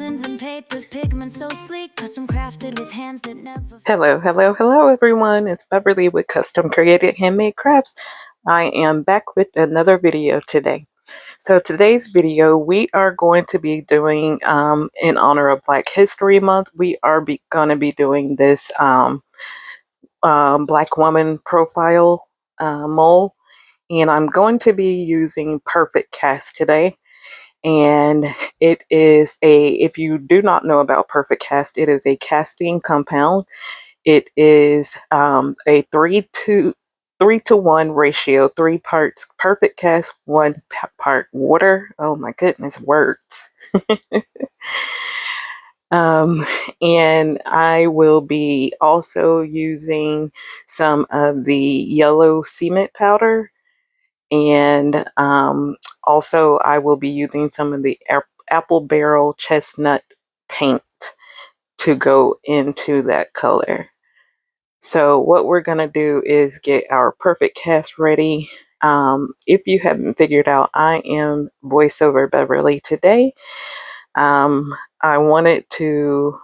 resins and papers, pigments so sleek, custom crafted with hands that never. Hello everyone. It's Beverly with Custom Created Handmade Crafts. I am back with another video today. So today's video we are going to be doing in honor of Black History Month. We are going to be doing this Black woman profile mold, and I'm going to be using Perfect Cast today. And it is if you do not know about Perfect Cast, it is a casting compound. It is a 3-to-1 ratio, 3 parts Perfect Cast, 1 part water. Oh my goodness, words. And I will be also using some of the yellow cement powder, and also I will be using some of the apple barrel chestnut paint to go into that color. So what we're going to do is get our Perfect Cast ready. If you haven't figured out, I am voiceover Beverly today. I wanted to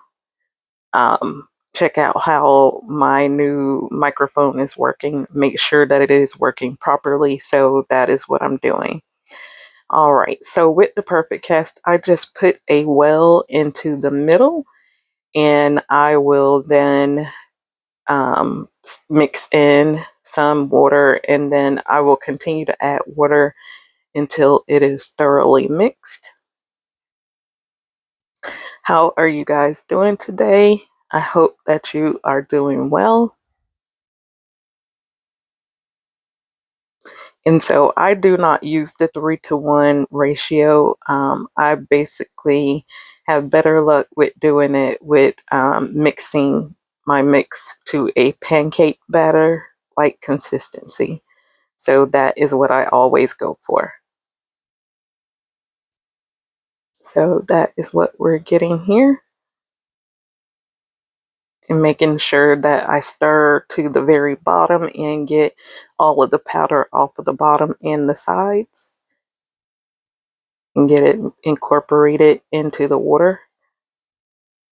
check out how my new microphone is working, make sure that it is working properly. So that is what I'm doing. All right, so with the Perfect Cast, I just put a well into the middle, and I will then mix in some water, and then I will continue to add water until it is thoroughly mixed. How are you guys doing today? I hope that you are doing well. And so I do not use the 3-to-1 ratio. I basically have better luck with doing it with mixing my mix to a pancake batter like consistency. So that is what I always go for. So that is what we're getting here. And making sure that I stir to the very bottom and get all of the powder off of the bottom and the sides. And get it incorporated into the water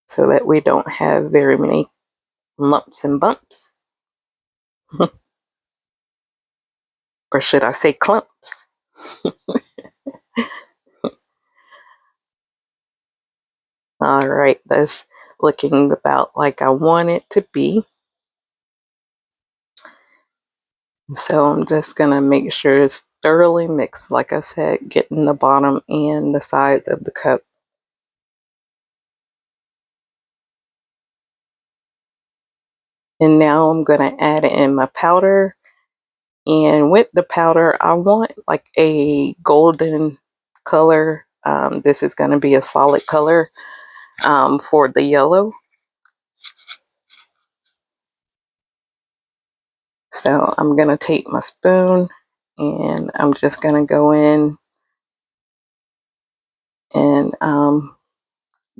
so that we don't have very many lumps and bumps. Or should I say clumps? All right, that's looking about like I want it to be. So I'm just going to make sure it's thoroughly mixed, like I said, getting the bottom and the sides of the cup. And now I'm going to add in my powder. And with the powder, I want like a golden color. This is going to be a solid color for the yellow. So I'm going to take my spoon and I'm just going to go in and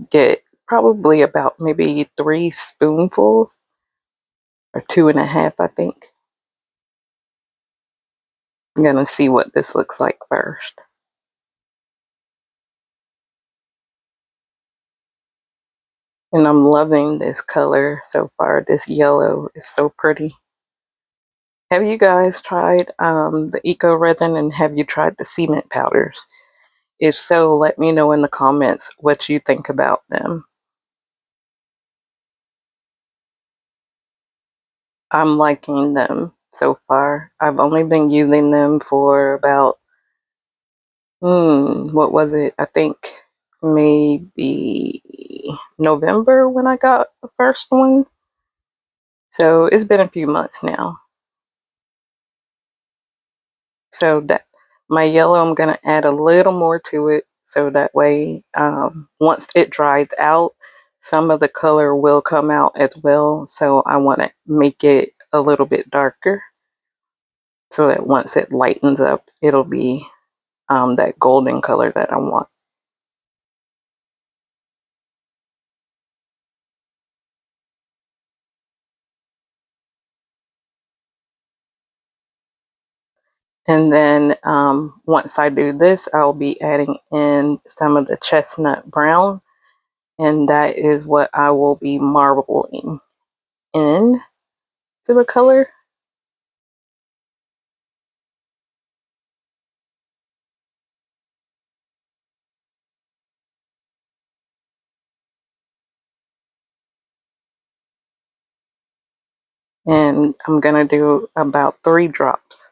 get probably about maybe 3 spoonfuls or 2.5, I think. I'm going to see what this looks like first. And I'm loving this color so far. This yellow is so pretty. Have you guys tried the ecoresin, and have you tried the cement powders? If so, let me know in the comments what you think about them. I'm liking them so far. I've only been using them for about, what was it? I think maybe November when I got the first one. So it's been a few months now. So that my yellow, I'm going to add a little more to it. So that way, once it dries out, some of the color will come out as well. So I want to make it a little bit darker, so that once it lightens up, it'll be that golden color that I want. And then once I do this, I'll be adding in some of the chestnut brown. And that is what I will be marbling in to the color. And I'm gonna do about 3 drops.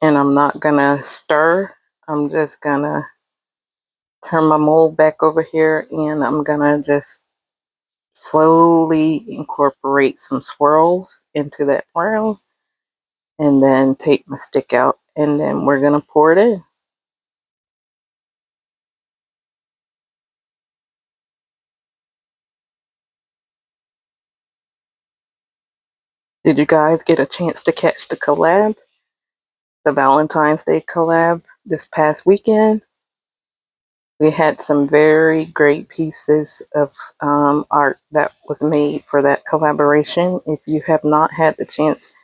And I'm not gonna stir. I'm just gonna turn my mold back over here, and I'm gonna just slowly incorporate some swirls into that brown, and then take my stick out, and then we're gonna pour it in. Did you guys get a chance to catch the collab, the Valentine's Day collab this past weekend? We had some very great pieces of art that was made for that collaboration. If you have not had the chance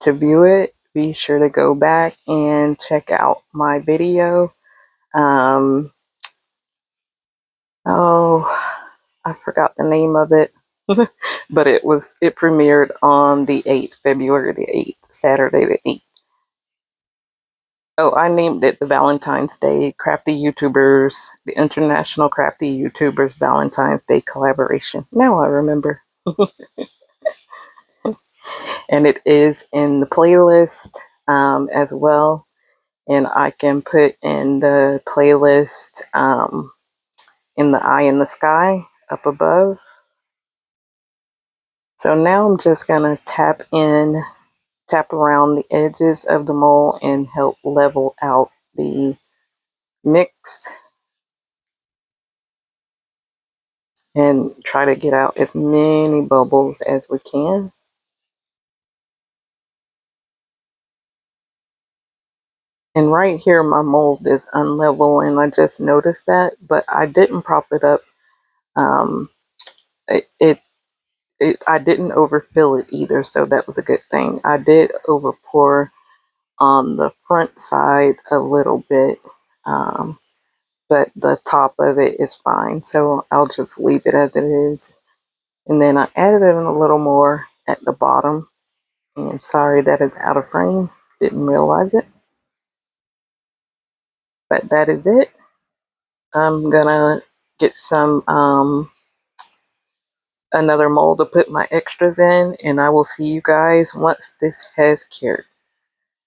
to view it, be sure to go back and check out my video. Oh, I forgot the name of it, but it premiered on the 8th, February the 8th, Saturday the 8th. Oh, I named it the Valentine's Day Crafty YouTubers, the International Crafty YouTubers Valentine's Day collaboration. Now I remember. And it is in the playlist as well. And I can put in the playlist in the eye in the sky up above. So now I'm just going to tap around the edges of the mold and help level out the mix and try to get out as many bubbles as we can. And right here my mold is unlevel, and I just noticed that, but I didn't prop it up. Um, it I didn't overfill it either, so that was a good thing. I did over pour on the front side a little bit, but the top of it is fine, so I'll just leave it as it is. And then I added in a little more at the bottom, and sorry that it's out of frame, didn't realize it, but that is it. I'm gonna get some another mold to put my extras in, and I will see you guys once this has cured.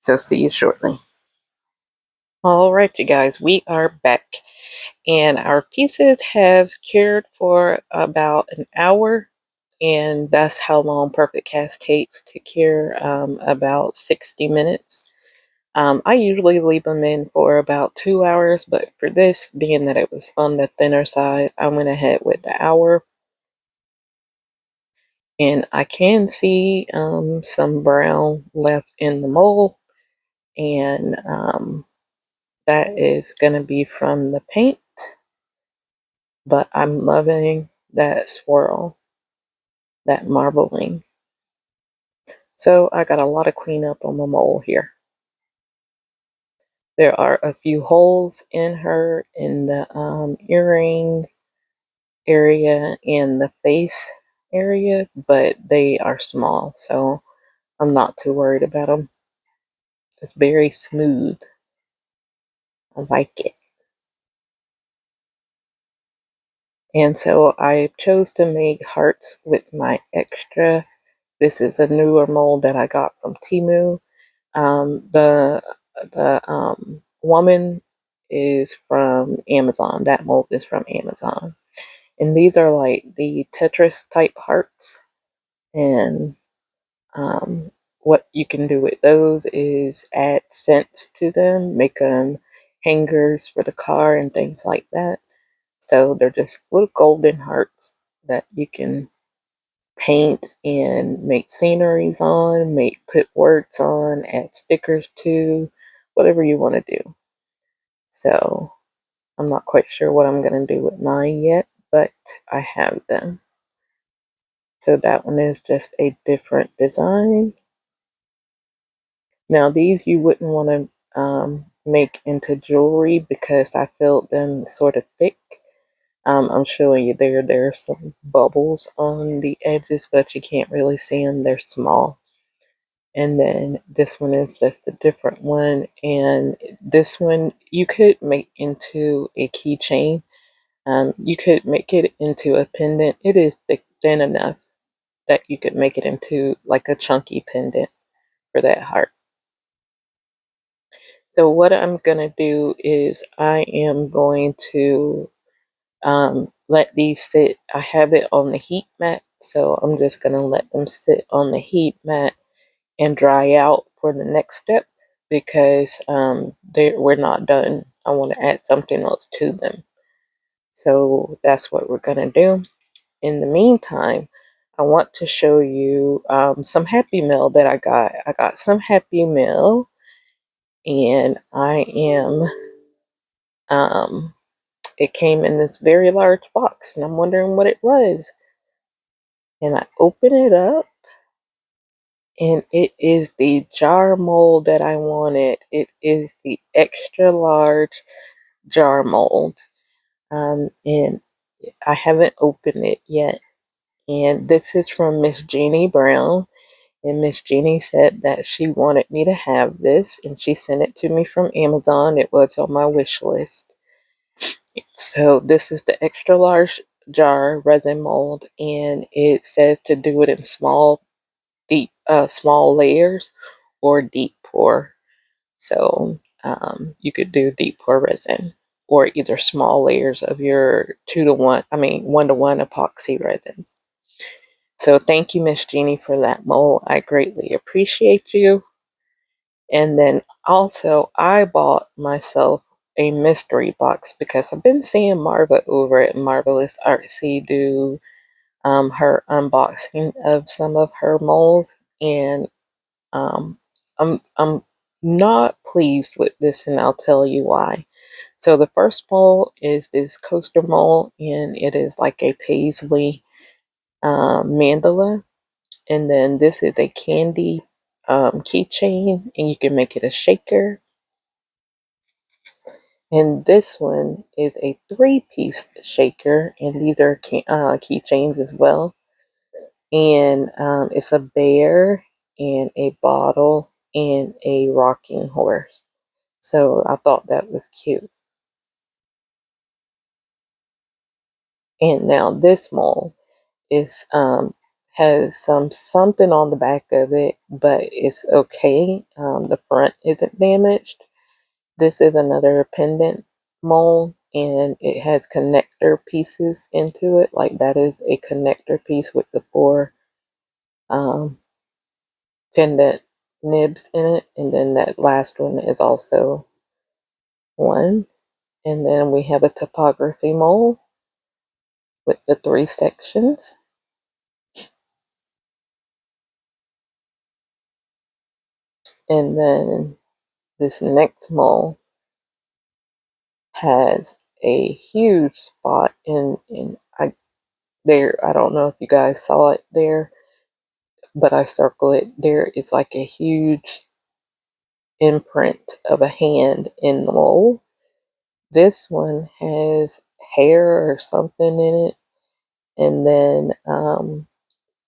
So see you shortly. All right, you guys, we are back, and our pieces have cured for about an hour, and that's how long Perfect Cast takes to cure, about 60 minutes. I usually leave them in for about 2 hours, but for this, being that it was on the thinner side, I went ahead with the hour. And I can see some brown left in the mold, and that is going to be from the paint, but I'm loving that swirl, that marbling. So I got a lot of cleanup on the mold here. There are a few holes in her in the earring area and the face area, but they are small, so I'm not too worried about them. It's very smooth. I like it. And so I chose to make hearts with my extra. This is a newer mold that I got from Temu. The woman is from Amazon. That mold is from Amazon. And these are like the Tetris type hearts. And what you can do with those is add scents to them, make them hangers for the car and things like that. So they're just little golden hearts that you can paint and make sceneries on, put words on, add stickers to, whatever you want to do. So I'm not quite sure what I'm going to do with mine yet, but I have them. So that one is just a different design. Now these you wouldn't want to make into jewelry because I filled them sort of thick. I'm showing you there are some bubbles on the edges, but you can't really see them. They're small. And then this one is just a different one. And this one you could make into a keychain. You could make it into a pendant. It is thin enough that you could make it into like a chunky pendant for that heart. So what I'm going to do is I am going to let these sit. I have it on the heat mat, so I'm just going to let them sit on the heat mat and dry out for the next step because we're not done. I want to add something else to them. So that's what we're going to do. In the meantime, I want to show you some Happy Mail that I got. I got some Happy Mail, and it came in this very large box, and I'm wondering what it was. And I open it up, and it is the jar mold that I wanted. It is the extra large jar mold, and I haven't opened it yet. And this is from Miss Jeannie Brown. And Miss Jeannie said that she wanted me to have this, and she sent it to me from Amazon. It was on my wish list. So this is the extra large jar resin mold, and it says to do it in small layers or deep pour. So you could do deep pour resin or either small layers of your 1-to-1 epoxy resin. So thank you, Miss Jeannie, for that mold. I greatly appreciate you. And then also, I bought myself a mystery box because I've been seeing Marva over at Marvelous Artsy do her unboxing of some of her molds, and I'm not pleased with this, and I'll tell you why. So the first mold is this coaster mold, and it is like a paisley mandala. And then this is a candy keychain, and you can make it a shaker. And this one is a 3-piece shaker, and these are keychains as well. And it's a bear and a bottle and a rocking horse. So I thought that was cute. And now this mold is has something on the back of it, but it's okay. The front isn't damaged. This is another pendant mold, and it has connector pieces into it. Like that is a connector piece with the 4 um, pendant nibs in it, and then that last one is also one. And then we have a topography mold with the 3 sections. And then this next mold has a huge spot in I don't know if you guys saw it there, but I circle it there. It's like a huge imprint of a hand in the mold. This one has hair or something in it, and then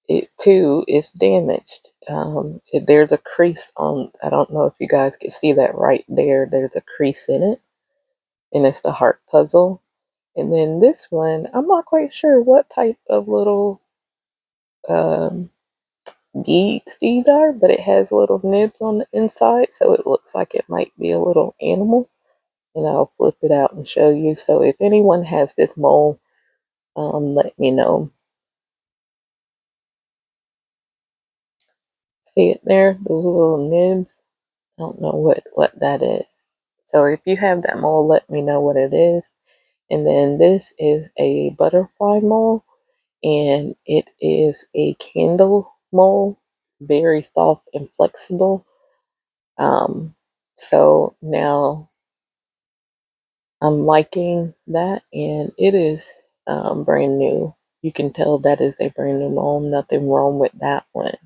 it too is damaged. There's a crease on. I don't know if you guys can see that right there. There's a crease in it, and it's the heart puzzle. And then this one, I'm not quite sure what type of little um, beads these are, but it has little nibs on the inside, so it looks like it might be a little animal. And I'll flip it out and show you. So if anyone has this mold, let me know. See it there? Those little nibs? I don't know what that is. So if you have that mold, let me know what it is. And then this is a butterfly mold, and it is a candle mold, very soft and flexible. So now I'm liking that, and it is brand new. You can tell that is a brand new mold. Nothing wrong with that one.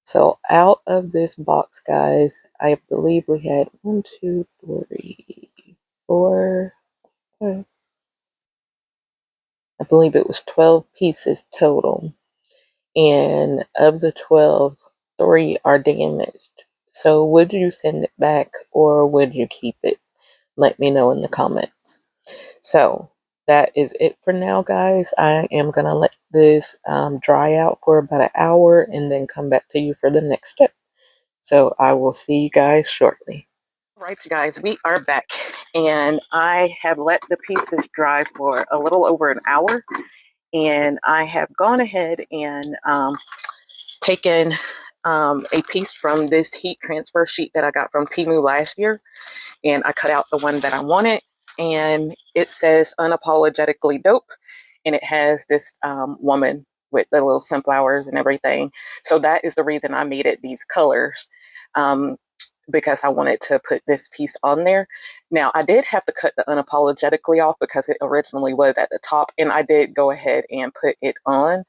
So out of this box, guys, I believe we had 1, 2, 3, 4, 5. I believe it was 12 pieces total. And of the 12, 3 are damaged. So would you send it back or would you keep it? Let me know in the comments. So that is it for now, guys. I am going to let this dry out for about an hour and then come back to you for the next step. So I will see you guys shortly. All right, you guys, we are back and I have let the pieces dry for a little over an hour, and I have gone ahead and taken a piece from this heat transfer sheet that I got from Temu last year, and I cut out the one that I wanted, and it says unapologetically dope, and it has this woman with the little sunflowers and everything. So that is the reason I made it these colors, because I wanted to put this piece on there. Now, I did have to cut the unapologetically off because it originally was at the top, and I did go ahead and put it on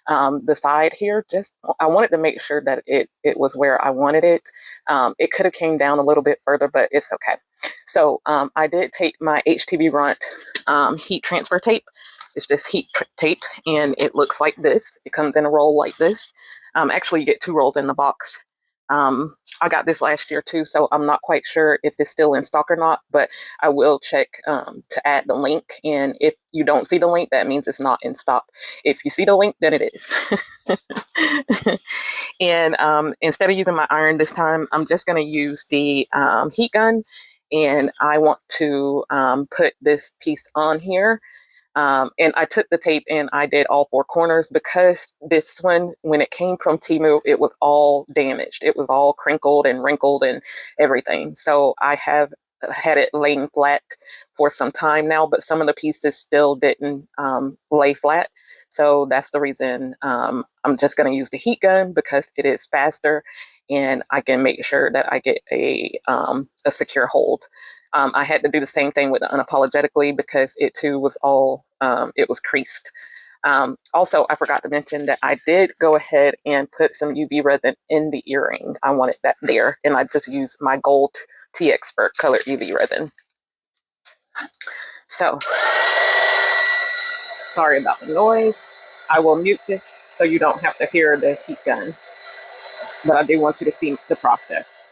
the side here. Just I wanted to make sure that it was where I wanted it. It could have came down a little bit further, but it's okay. So I did take my HTV Runt heat transfer tape. It's just tape, and it looks like this. It comes in a roll like this. Actually, you get 2 rolls in the box. I got this last year too, so I'm not quite sure if it's still in stock or not, but I will check to add the link. And if you don't see the link, that means it's not in stock. If you see the link, then it is. And instead of using my iron this time, I'm just going to use the heat gun. And I want to put this piece on here. And I took the tape and I did all 4 corners because this one, when it came from Temu, it was all damaged. It was all crinkled and wrinkled and everything. So I have had it laying flat for some time now, but some of the pieces still didn't lay flat. So that's the reason I'm just going to use the heat gun, because it is faster and I can make sure that I get a secure hold. I had to do the same thing with the unapologetically because it too was all, it was creased. Also, I forgot to mention that I did go ahead and put some UV resin in the earring. I wanted that there, and I just used my gold Teexpert colored UV resin. So, sorry about the noise. I will mute this so you don't have to hear the heat gun, but I do want you to see the process.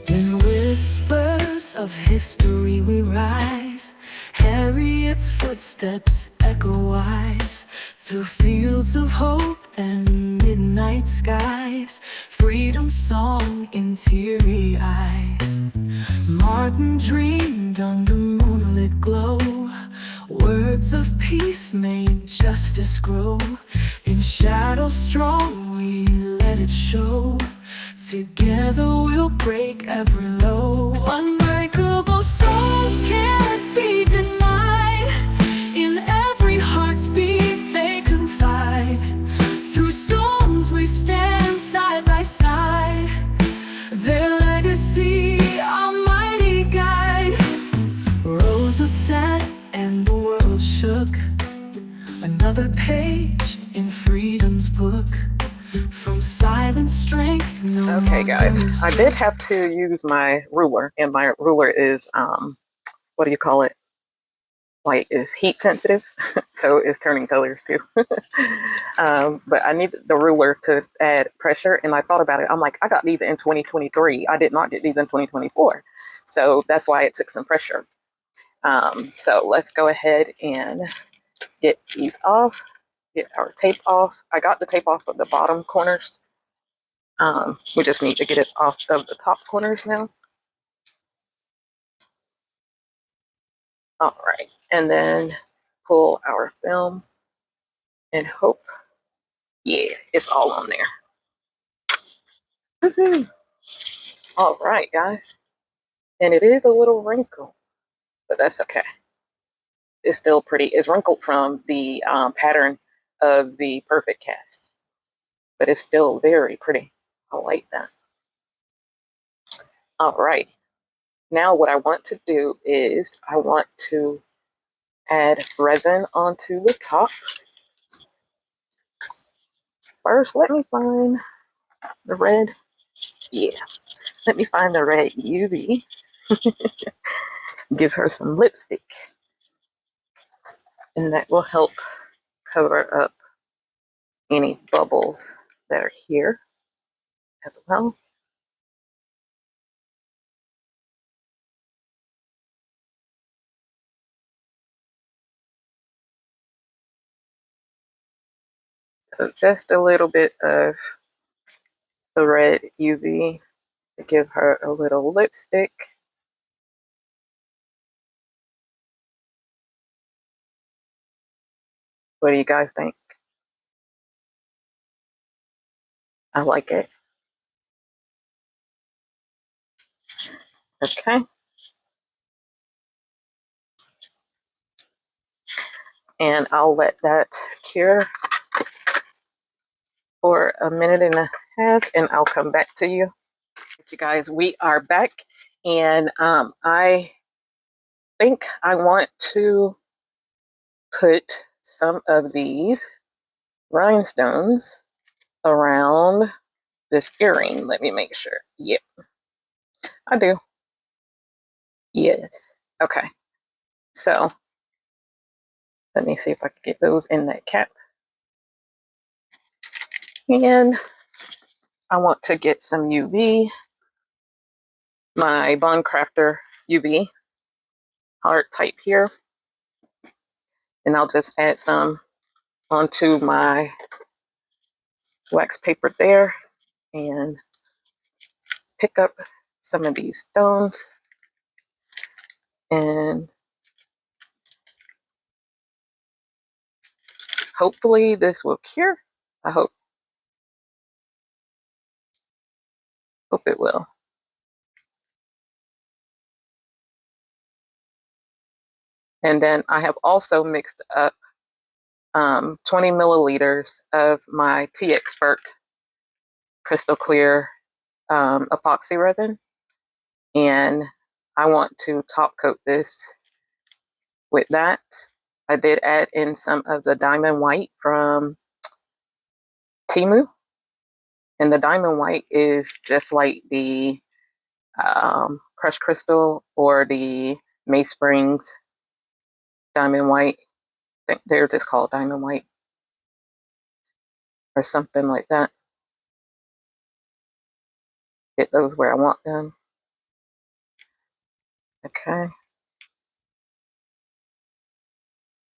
In whispers of history we rise, Harriet's footsteps echo wise, through fields of hope and midnight skies, freedom song in teary eyes. Martin dreamed under moonlit glow, words of peace made justice grow. In shadow strong we let it show, together we'll break every low. Unbreakable souls can't be denied, in every heart's beat they confide. Through storms we stand side by side, their legacy our mighty guide. Rosa sat and the world shook, another page in freedom's book. From silent strength, no. Okay, guys, I did have to use my ruler, and my ruler is, what do you call it? Like, is heat sensitive, so it's turning colors too. But I need the ruler to add pressure, and I thought about it. I'm like, I got these in 2023. I did not get these in 2024, so that's why it took some pressure. So let's go ahead and get these off, get our tape off. I got the tape off of the bottom corners. We just need to get it off of the top corners now. All right, and then pull our film and hope, yeah, it's all on there. Woohoo. All right, guys, and it is a little wrinkled, but that's okay. It's still pretty. It's wrinkled from the pattern of the perfect cast. but it's still very pretty. I like that. All right. Now what I want to do is I want to add resin onto the top. First, let me find the red. Yeah, let me find the red UV. Give her some lipstick. And that will help cover up any bubbles that are here as well. So just a little bit of the red UV to give her a little lipstick. What do you guys think? I like it. Okay. And I'll let that cure for a minute and a half and I'll come back to you. You guys, we are back and I think I want to put some of these rhinestones around this earring. Let me make sure. Yep, I do. Yes. Okay. So let me see if I can get those in that cap. And I want to get some UV, my Bond Crafter UV hard type here. And I'll just add some onto my wax paper there and pick up some of these stones and hopefully this will cure. I hope it will. And then I have also mixed up 20 milliliters of my Teexpert crystal clear epoxy resin. And I want to top coat this with that. I did add in some of the diamond white from Temu. And the diamond white is just like the crushed crystal or the May Springs diamond white. I think they're just called diamond white or something like that. Get those where I want them. Okay.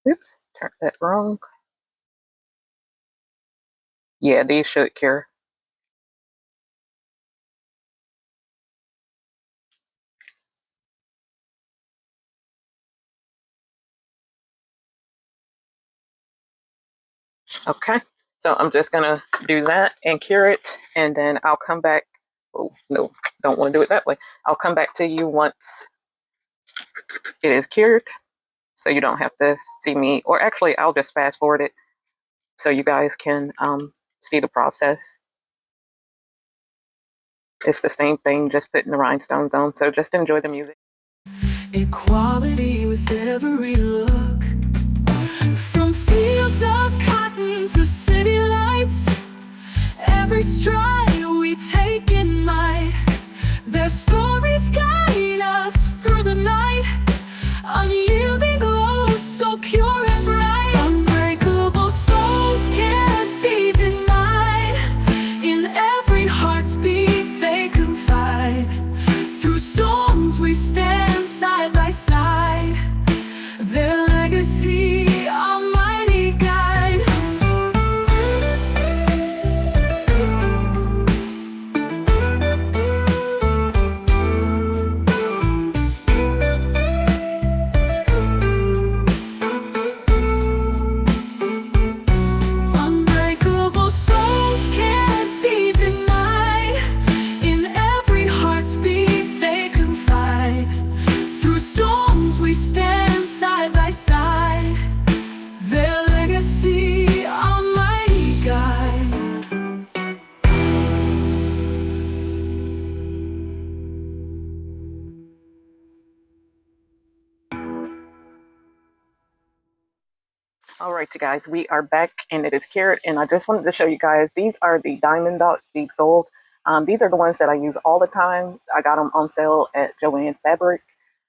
Oops, turned that wrong. Yeah, these should cure. Okay, so I'm just gonna do that and cure it, and then I'll come back. Oh, no, don't want to do it that way. I'll come back to you once it is cured, so you don't have to see me, or actually, I'll just fast forward it so you guys can see the process. It's the same thing, just putting the rhinestones on, so just enjoy the music. Equality with every look, from fields of cotton to city lights. Every stride we take in might, their stories guide us through the night. Unyielding glow, so pure and bright. Unbreakable souls can't be denied. In every heart's beat they confide. Through storms we stand side by side. Their legacy, our mighty guide. All right, you guys, we are back, and it is Carrot, and I just wanted to show you guys, these are the diamond dots, these gold. These are the ones that I use all the time. I got them on sale at Joann Fabric.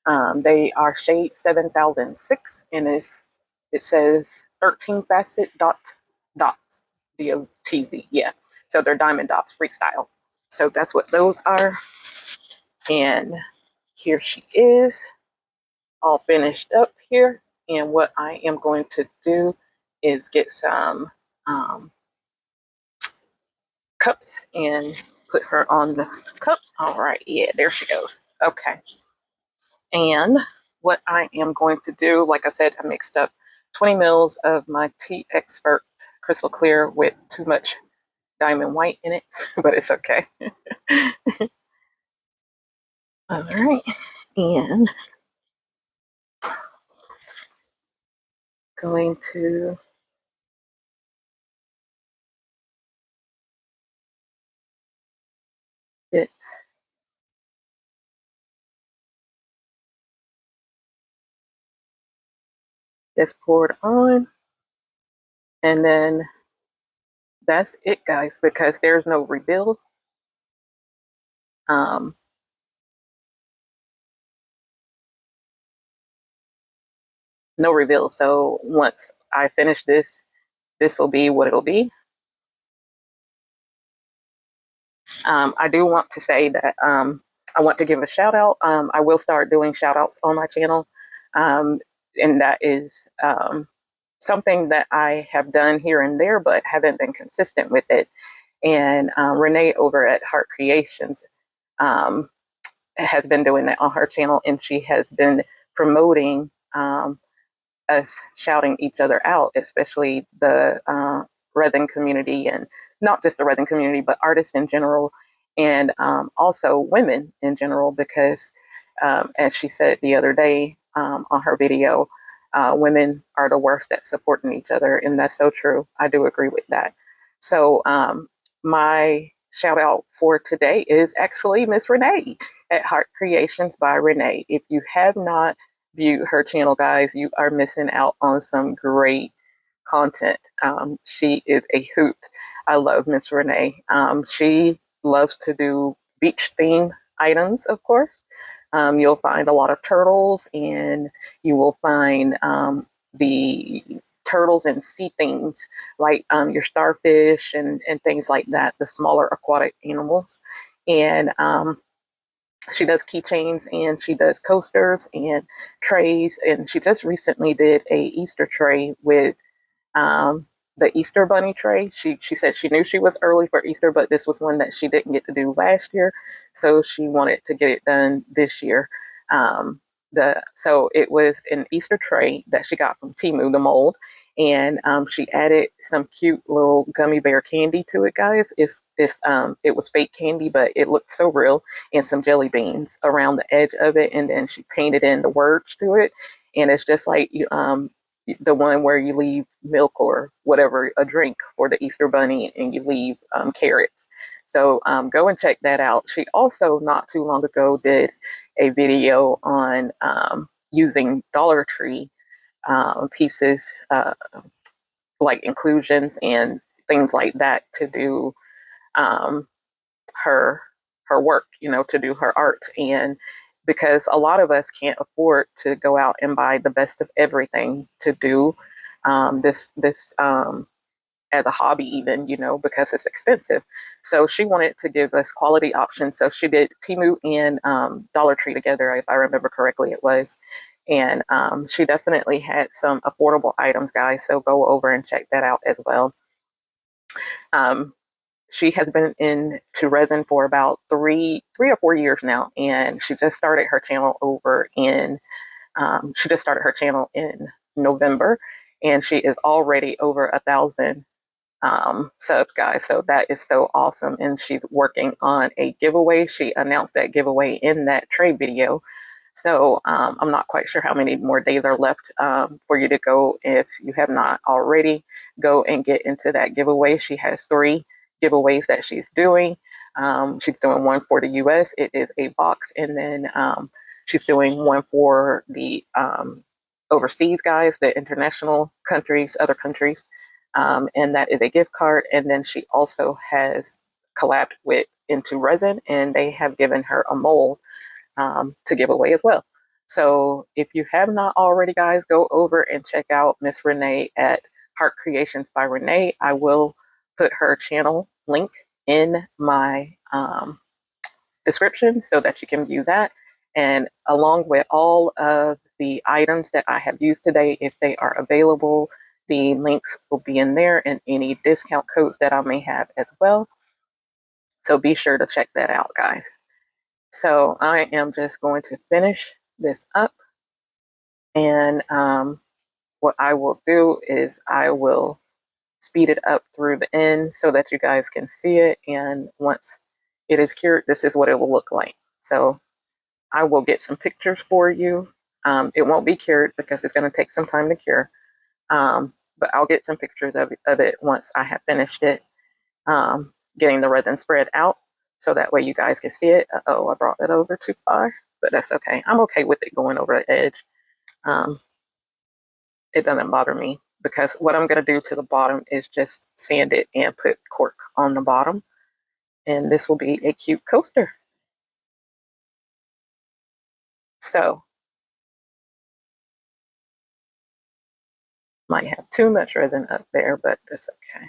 They are shade 7006, and it says 13 facet dots, DOTZ, yeah. So they're diamond dots, freestyle. So that's what those are, and here she is, all finished up here. And what I am going to do is get some cups and put her on the cups. All right, yeah, there she goes. Okay. And what I am going to do, like I said, I mixed up 20 mils of my Teexpert crystal clear with too much diamond white in it, but it's okay. All right, and going to get this poured on, and then that's it, guys, because there's no rebuild. Um, no reveal. So once I finish this, this will be what it'll be. I do want to say that I want to give a shout out. I will start doing shout outs on my channel. Um, and that is something that I have done here and there, but haven't been consistent with it. And Renee over at Heart Creations um, has been doing that on her channel, and she has been promoting us shouting each other out, especially the resin community, and not just the resin community, but artists in general, and also women in general, because as she said the other day on her video, women are the worst at supporting each other, and that's so true. I do agree with that. So my shout out for today is actually Miss Renee at Heart Creations by Renee. If you have not viewed her channel, guys, you are missing out on some great content. She is a hoot. I love Miss Renee. She loves to do beach theme items, of course. You'll find a lot of turtles, and you will find the turtles and sea themes, like your starfish and things like that, the smaller aquatic animals. And she does keychains, and she does coasters and trays, and she just recently did a Easter tray with um, the Easter bunny tray. She said she knew she was early for Easter, but this was one that she didn't get to do last year, so she wanted to get it done this year. So it was an Easter tray that she got from Temu, the mold, and she added some cute little gummy bear candy to it, guys. It was fake candy, but it looked so real, and some jelly beans around the edge of it, and then she painted in the words to it, and it's just like the one where you leave milk or whatever, a drink for the Easter bunny, and you leave carrots. So go and check that out. She also, not too long ago, did a video on using Dollar Tree pieces, like inclusions and things like that, to do um, her her work, to do her art. And because a lot of us can't afford to go out and buy the best of everything to do this as a hobby, even, because it's expensive. So she wanted to give us quality options. So she did Temu and Dollar Tree together, if I remember correctly, it was. And she definitely had some affordable items, guys. So go over and check that out as well. Um, she has been into resin for about 3 or 4 years now, and she just started her channel in November, and she is already over 1,000 subs, guys. So that is so awesome, and she's working on a giveaway. She announced that giveaway in that trade video. So I'm not quite sure how many more days are left for you to go. If you have not already, go and get into that giveaway. She has 3 giveaways that she's doing. She's doing one for the US. It is a box, and then she's doing one for the overseas, guys, the international countries, other countries. And that is a gift card. And then she also has collabed with Into Resin, and they have given her a mold to give away as well. So if you have not already, guys, go over and check out Miss Renee at Heart Creations by Renee. I will put her channel link in my description so that you can view that. And along with all of the items that I have used today, if they are available, the links will be in there and any discount codes that I may have as well. So be sure to check that out, guys. So I am just going to finish this up. And what I will do is I will speed it up through the end so that you guys can see it. And once it is cured, this is what it will look like. So I will get some pictures for you. It won't be cured because it's going to take some time to cure. But I'll get some pictures of it once I have finished it, getting the resin spread out so that way you guys can see it. Oh, I brought it over too far, but that's okay. I'm okay with it going over the edge. It doesn't bother me because what I'm going to do to the bottom is just sand it and put cork on the bottom. And this will be a cute coaster. So, might have too much resin up there, but that's okay.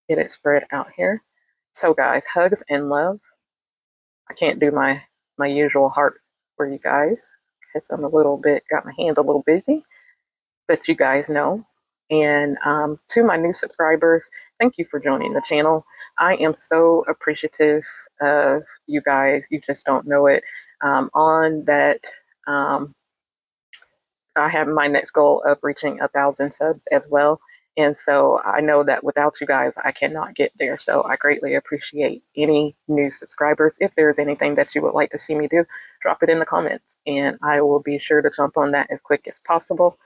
Get it spread out here. So guys, hugs and love. I can't do my usual heart for you guys because I'm got my hands a little busy, but you guys know. And to my new subscribers, thank you for joining the channel. I am so appreciative of you guys. You just don't know it. On that, I have my next goal of reaching 1,000 subs as well. And so I know that without you guys, I cannot get there. So I greatly appreciate any new subscribers. If there's anything that you would like to see me do, drop it in the comments and I will be sure to jump on that as quick as possible.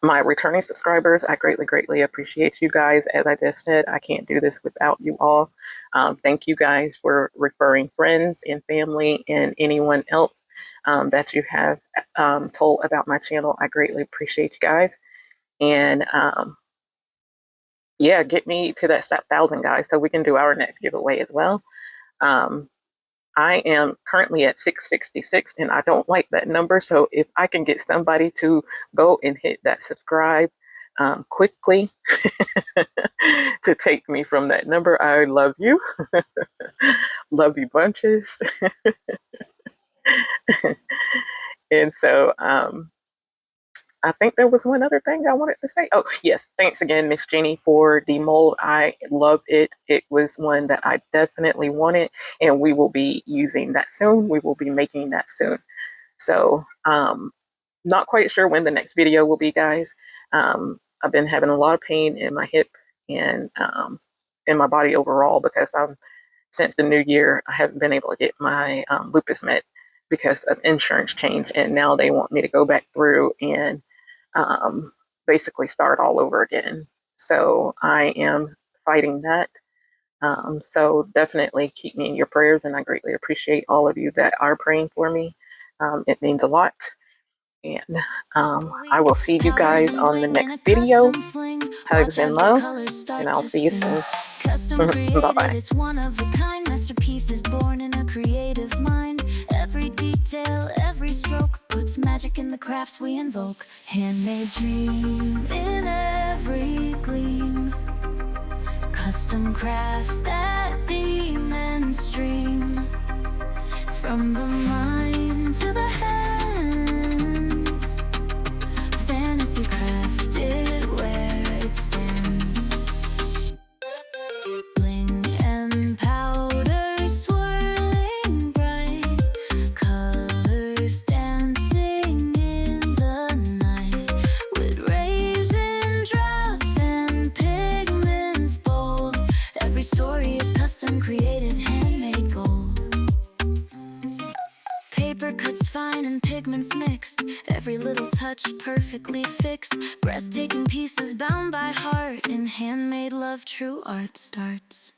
My returning subscribers, I greatly appreciate you guys. As I just said, I can't do this without you all. Thank you guys for referring friends and family and anyone else that you have told about my channel. I greatly appreciate you guys. And yeah, get me to that 1,000, guys, so we can do our next giveaway as well. I am currently at 666 and I don't like that number. So if I can get somebody to go and hit that subscribe quickly to take me from that number, I love you. Love you bunches. And so I think there was one other thing I wanted to say. Oh, yes. Thanks again, Miss Jenny, for the mold. I loved it. It was one that I definitely wanted, and we will be using that soon. We will be making that soon. So, not quite sure when the next video will be, guys. I've been having a lot of pain in my hip and in my body overall because since the new year, I haven't been able to get my lupus med because of insurance change, and now they want me to go back through and basically start all over again. So I am fighting that. So definitely keep me in your prayers, and I greatly appreciate all of you that are praying for me. It means a lot. And I will see you guys on the next video. Hugs and love, and I'll see you soon. Bye-bye. It's one of a kind masterpieces born in a creative mind. Every detail, every stroke puts magic in the crafts we invoke. Handmade dream in every gleam. Custom crafts that beam and stream. From the mind to the hands. Fantasy crafted where it stands. Bling and powder swirling bright. Colors dancing in the night. With resin drops and pigments bold. Every story is custom created, handmade gold. Paper cuts fine and pigments mixed. Every little touch perfectly fixed. Breathtaking pieces bound by heart. In handmade love, true art starts.